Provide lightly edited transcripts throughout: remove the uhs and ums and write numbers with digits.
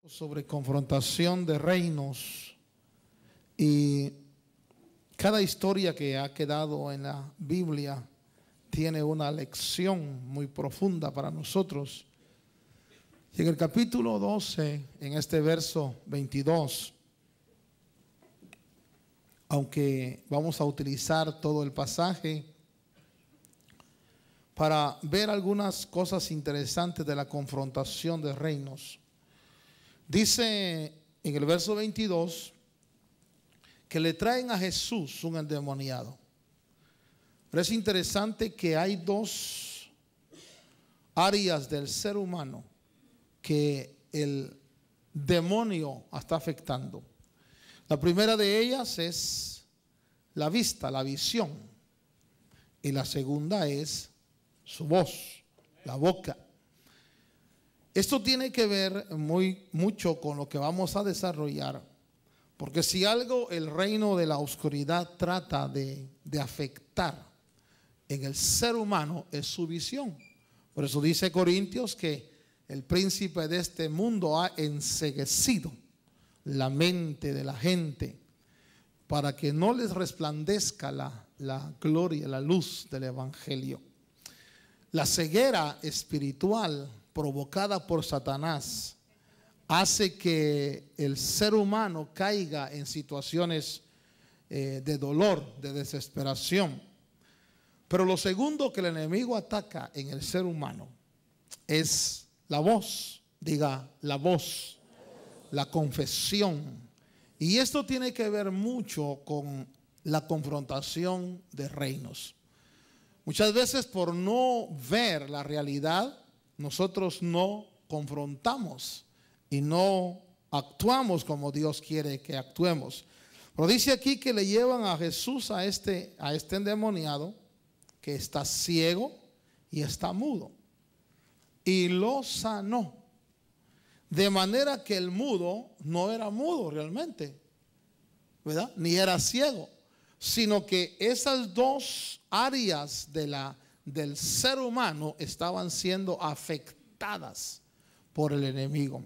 Sobre confrontación de reinos, y cada historia que ha quedado en la Biblia tiene una lección muy profunda para nosotros. Y en el capítulo 12, en este verso 22, aunque vamos a utilizar todo el pasaje para ver algunas cosas interesantes de la confrontación de reinos. Dice en el verso 22 que le traen a Jesús un endemoniado. Pero es interesante que hay dos áreas del ser humano que el demonio está afectando. La primera de ellas es la vista, la visión. Y la segunda es su voz, la boca. Esto tiene que ver mucho con lo que vamos a desarrollar, porque si algo el reino de la oscuridad trata de afectar en el ser humano es su visión. Por eso dice Corintios que el príncipe de este mundo ha enceguecido la mente de la gente para que no les resplandezca la gloria, la luz del evangelio. La ceguera espiritual provocada por Satanás hace que el ser humano caiga en situaciones de dolor, de desesperación. Pero lo segundo que el enemigo ataca en el ser humano es la voz. Diga, la voz, la confesión. Y esto tiene que ver mucho con la confrontación de reinos. Muchas veces, por no ver la realidad, nosotros no confrontamos y no actuamos como Dios quiere que actuemos. Pero dice aquí que le llevan a Jesús a este endemoniado que está ciego y está mudo, y lo sanó. De manera que el mudo no era mudo realmente, ¿verdad? Ni era ciego, sino que esas dos áreas del ser humano estaban siendo afectadas por el enemigo.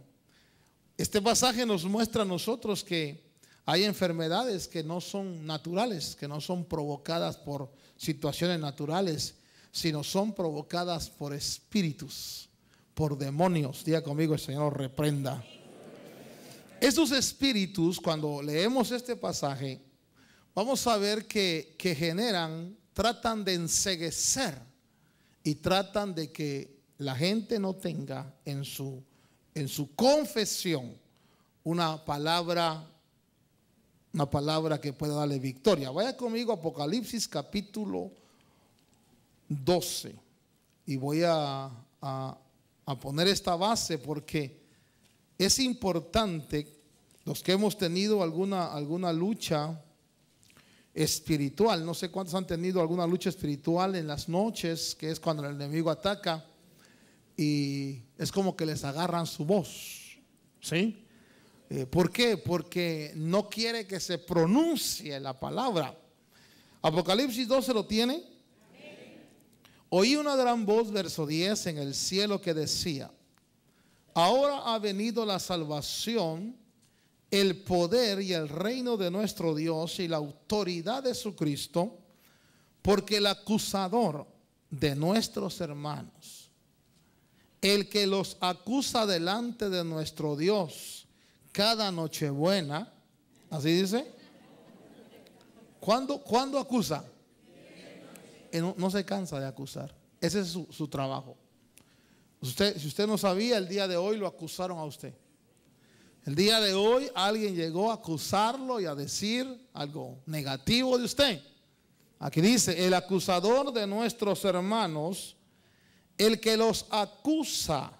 Este pasaje nos muestra a nosotros que hay enfermedades que no son naturales, que no son provocadas por situaciones naturales, sino son provocadas por espíritus, por demonios. Diga conmigo, el Señor reprenda. Esos espíritus, cuando leemos este pasaje, vamos a ver que tratan de enceguecer y tratan de que la gente no tenga en su confesión una palabra que pueda darle victoria. Vaya conmigo a Apocalipsis capítulo 12 y voy a poner esta base porque es importante. Los que hemos tenido alguna lucha espiritual, no sé cuántos han tenido alguna lucha espiritual en las noches, que es cuando el enemigo ataca y es como que les agarran su voz, ¿sí? ¿Por qué? Porque no quiere que se pronuncie la palabra. Apocalipsis 12 lo tiene. Oí una gran voz, verso 10, en el cielo que decía: ahora ha venido la salvación, el poder y el reino de nuestro Dios y la autoridad de su Cristo, porque el acusador de nuestros hermanos, el que los acusa delante de nuestro Dios cada Nochebuena, así dice. ¿Cuándo acusa? No se cansa de acusar. Ese es su trabajo. Si usted no sabía, el día de hoy lo acusaron a usted. El día de hoy alguien llegó a acusarlo y a decir algo negativo de usted. Aquí dice: el acusador de nuestros hermanos, el que los acusa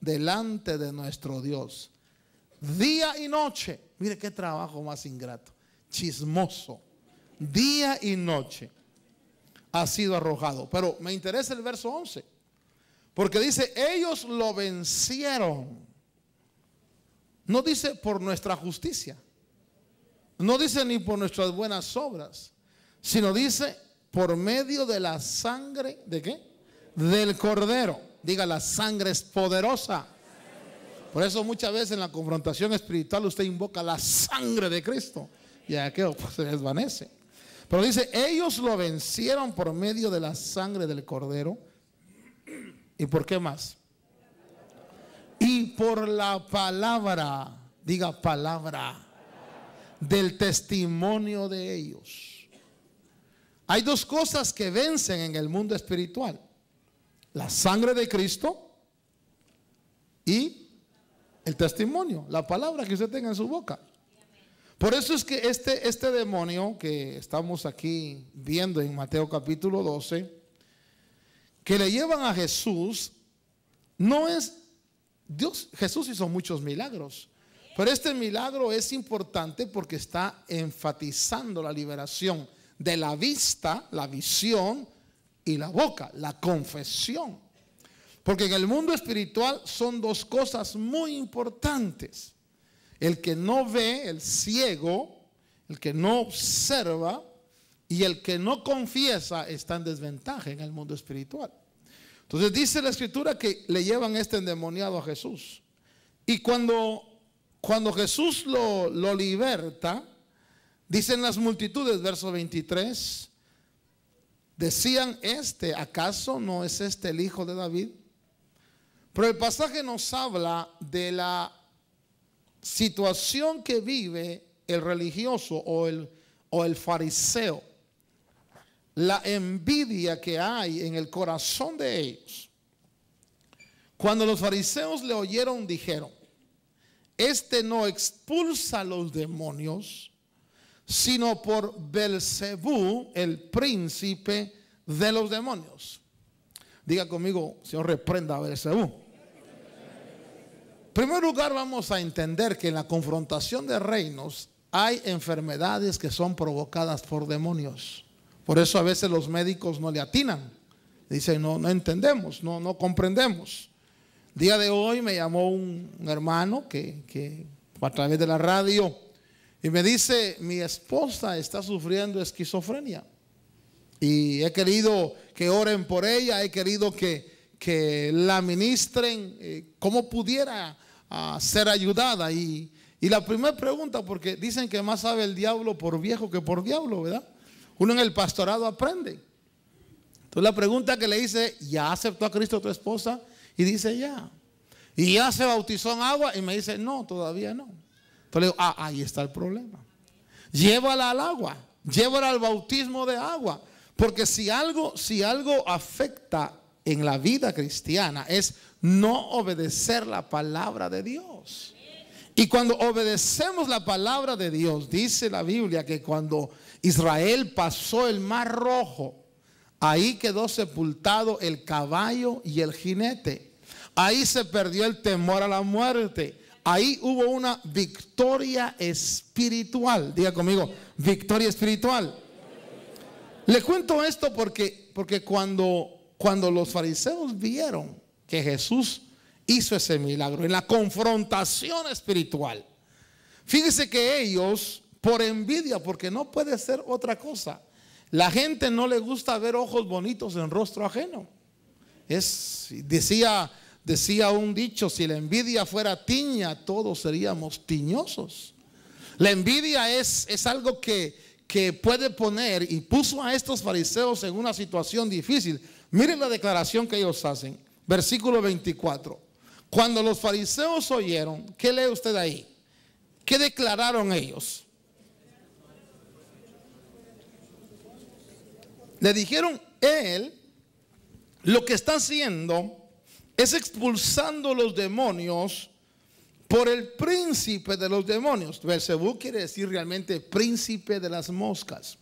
delante de nuestro Dios, día y noche. Mire qué trabajo más ingrato, chismoso. Día y noche ha sido arrojado. Pero me interesa el verso 11, porque dice: ellos lo vencieron. No dice por nuestra justicia, no dice ni por nuestras buenas obras, sino dice por medio de la sangre, ¿de qué? Del Cordero. Diga, la sangre es poderosa. Por eso muchas veces en la confrontación espiritual usted invoca la sangre de Cristo y aquello pues, se desvanece. Pero dice, ellos lo vencieron por medio de la sangre del Cordero. ¿Y por qué más? Y por la palabra, diga palabra, del testimonio de ellos. Hay dos cosas que vencen en el mundo espiritual: la sangre de Cristo y el testimonio, la palabra que usted tenga en su boca. Por eso es que este demonio que estamos aquí viendo en Mateo capítulo 12, que le llevan a Jesús, no es Dios. Jesús hizo muchos milagros, pero este milagro es importante porque está enfatizando la liberación de la vista, la visión, y la boca, la confesión. Porque en el mundo espiritual son dos cosas muy importantes: el que no ve, el ciego, el que no observa, y el que no confiesa está en desventaja en el mundo espiritual. Entonces dice la escritura que le llevan este endemoniado a Jesús. Y cuando Jesús lo liberta, dicen las multitudes, verso 23, decían, ¿acaso no es este el hijo de David? Pero el pasaje nos habla de la situación que vive el religioso o el fariseo, la envidia que hay en el corazón de ellos. Cuando los fariseos le oyeron, dijeron, este no expulsa a los demonios, sino por Belcebú, el príncipe de los demonios. Diga conmigo, Señor, reprenda a Belcebú. En primer lugar, vamos a entender que en la confrontación de reinos hay enfermedades que son provocadas por demonios. Por eso a veces los médicos no le atinan. Dicen, no entendemos, no comprendemos. Día de hoy me llamó un hermano que a través de la radio y me dice, mi esposa está sufriendo esquizofrenia y he querido que oren por ella, he querido que la ministren cómo pudiera ser ayudada. Y la primera pregunta, porque dicen que más sabe el diablo por viejo que por diablo, ¿verdad? Uno en el pastorado aprende. Entonces la pregunta que le hice, ¿ya aceptó a Cristo tu esposa? Y dice, ya. ¿Y ya se bautizó en agua? Y me dice, no, todavía no. Entonces le digo, ahí está el problema. Llévala al agua, llévala al bautismo de agua. Porque si algo afecta en la vida cristiana es no obedecer la palabra de Dios. Y cuando obedecemos la palabra de Dios, dice la Biblia que cuando Israel pasó el Mar Rojo, ahí quedó sepultado el caballo y el jinete. Ahí se perdió el temor a la muerte. Ahí hubo una victoria espiritual. Diga conmigo, victoria espiritual. Le cuento esto porque cuando los fariseos vieron que Jesús hizo ese milagro en la confrontación espiritual, fíjese que ellos, por envidia, porque no puede ser otra cosa, la gente no le gusta ver ojos bonitos en rostro ajeno. Decía un dicho, si la envidia fuera tiña, todos seríamos tiñosos. La envidia es algo que puede poner, y puso a estos fariseos en una situación difícil. Miren la declaración que ellos hacen, versículo 24. Cuando los fariseos oyeron, ¿qué lee usted ahí? ¿Qué declararon ellos? Le dijeron, él lo que está haciendo es expulsando los demonios por el príncipe de los demonios. Belcebú quiere decir realmente príncipe de las moscas.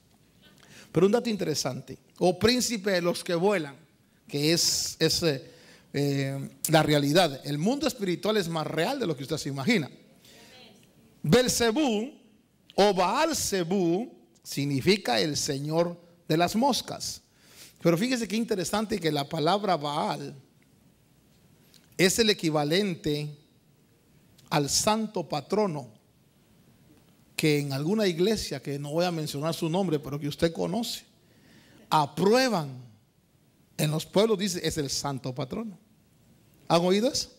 Pero un dato interesante, o príncipe de los que vuelan, que es la realidad. El mundo espiritual es más real de lo que usted se imagina. Belcebú o Baal-Zebú significa el señor de las moscas. Pero fíjese qué interesante que la palabra Baal es el equivalente al santo patrono que en alguna iglesia, que no voy a mencionar su nombre, pero que usted conoce, aprueban en los pueblos, dice, es el santo patrono. ¿Han oído eso?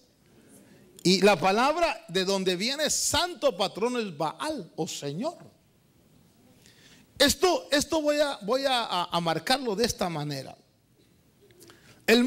Y la palabra de donde viene santo patrono es Baal o Señor. Esto voy a marcarlo de esta manera.